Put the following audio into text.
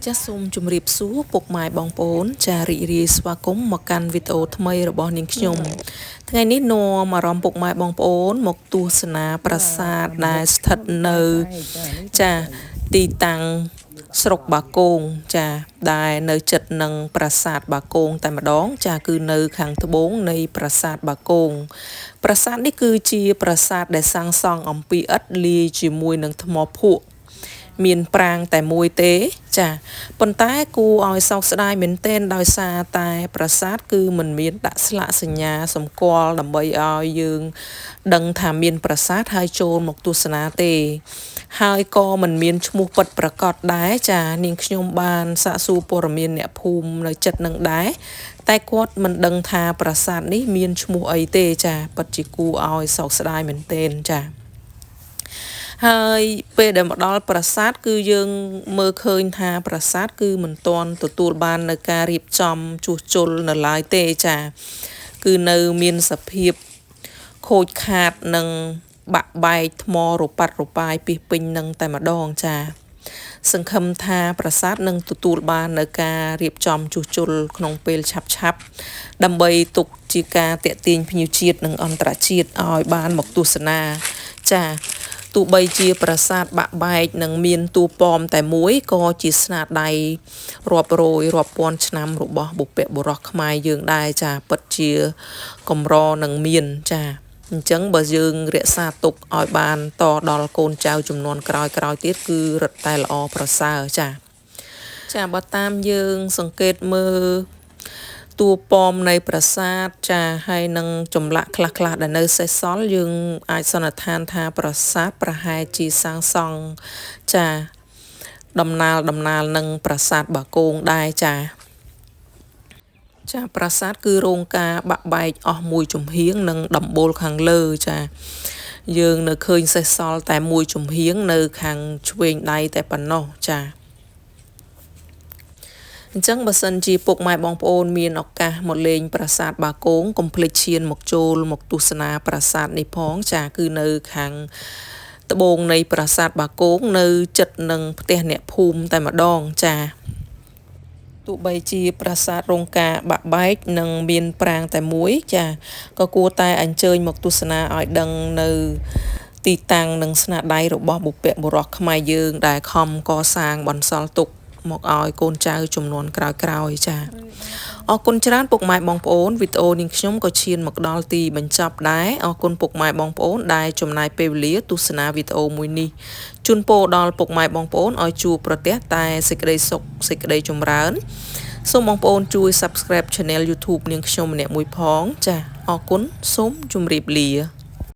ចាសសូមជម្រាបសួរពុកម៉ែបងប្អូនចារីករាយស្វាគមន៍មកកាន់វីដេអូថ្មីរបស់នាងខ្ញុំថ្ងៃនេះនាំអារម្មណ៍ពុកម៉ែបងប្អូនមកទស្សនាប្រាសាទដែលស្ថិតនៅចាទីតាំងស្រុកបាគងចាដែលនៅជិតនឹងប្រាសាទបាគងតែម្ដងចាគឺនៅខាងត្បូងនៃប្រាសាទបាគងប្រាសាទនេះគឺជាប្រាសាទដែលសាងសង់អំពីឥដ្ឋលាយជាមួយនឹងថ្មភក់មានប្រាង្គតែមួយទេចាប៉ុន្តែគួរឲ្យសោកស្ដាយមែនទែនដោយសារតែប្រាសាទគឺមិនមានដាក់ស្លាកសញ្ញាសម្គាល់ដើម្បីឲ្យយើងដឹងថាមានប្រាសាទហើយចូលមកទស្សនាទេហើយក៏មិនមានឈ្មោះពិតប្រាកដដែរចានាងខ្ញុំបានសាកសួរព័ត៌មានអ្នកភូមិនៅចិត្តនឹងដែរតែគាត់មិនដឹងថាប្រាសាទនេះមានឈ្មោះអីទេចាពិតជាគួរឲ្យសោកស្ដាយមែនទែនចាហើយពេលដែលមកដល់ប្រាសាទគឺយើងមើលឃើញថាប្រាសាទគឺមិនទាន់ទទួលបាននៅការរៀបចំជួសជុលនៅឡើយទេចាគឺនៅមានសភាពខូចខាតនិងបាក់បែកថ្មរប៉ាត់របាយពីពេញនឹងតែម្ដងចាសង្ឃឹមថាប្រាសាទនឹងទទួលបាននៅការរៀបចំជួសជុលក្នុងពេលឆាប់ដើម្បីទុកជាការតាក់ទាញភ្ញៀវជាតិនិងអន្តរជាតិឲ្យបានមកទស្សនាចាទោះបីជាប្រាសាទបាក់បែកនិងមានតួប៉មតែមួយក៏ជាស្នាដៃរាប់រយរាប់ពាន់ឆ្នាំរបស់បុព្វបុរសខ្មែរយើងដែរចាពិតជាកម្រនឹងមានចាអញ្ចឹងបើយើងរក្សាទុកឲ្យបានតដល់កូនចៅចំនួនក្រោយទៀតគឺរឹតតែល្អប្រសើរចាបើតាមយើងសង្កេតមើលតួប៉មនៃប្រាសាទចាហើយនឹងចម្លាក់ខ្លះដែលនៅសេសសល់យើងអាចសន្និដ្ឋានថាប្រាសាទប្រហែលជាសាងសង់ចាដំណាលនឹងប្រាសាទបាគងដែរចាប្រាសាទគឺរងការបាក់បែកអស់មួយជំហៀងនិងដំបូលខាងលើចាយើងនៅឃើញសេសសល់តែមួយជំហៀងនៅខាងឆ្វេងដៃតែប៉ុណ្ណោះចាអញ្ចឹងបើសិនជាពុកម៉ែបងប្អូនមានឱកាសមកលេងប្រាសាទបាគងកុំភ្លេចឈានមកចូលមកទស្សនាប្រាសាទនេះផងចាគឺនៅខាងត្បូងនៃប្រាសាទបាគងនៅជិតនឹងផ្ទះអ្នកភូមិតែម្ដងចាទោះបីជាប្រាសាទរងការបាក់បែកនិងមានប្រាង្គតែមួយចាក៏គួរតែអញ្ជើញមកទស្សនាឲ្យដឹងនៅទីតាំងនិងស្នាដៃរបស់បុព្វបុរសខ្មែរយើងដែលខំកសាងបន្សល់ទុកមកឲ្យកូនចៅចំនួនក្រោយចាអរគុណច្រើនពុកម៉ែបងប្អូនវីដេអូនាងខ្ញុំក៏ឈានមកដល់ទីបញ្ចប់ដែរអរគុណពុកម៉ែបងប្អូនដែលចំណាយពេលវេលាទស្សនាវីដេអូមួយនេះជូនពរដល់ពុកម៉ែបងប្អូនឲ្យជួបប្រទះតែសេចក្តីសុខសេចក្តីចម្រើនសូមបងប្អូនជួយ Subscribe Channel YouTube នាងខ្ញុំម្នាក់មួយផងចាអរគុណសូមជម្រាបលា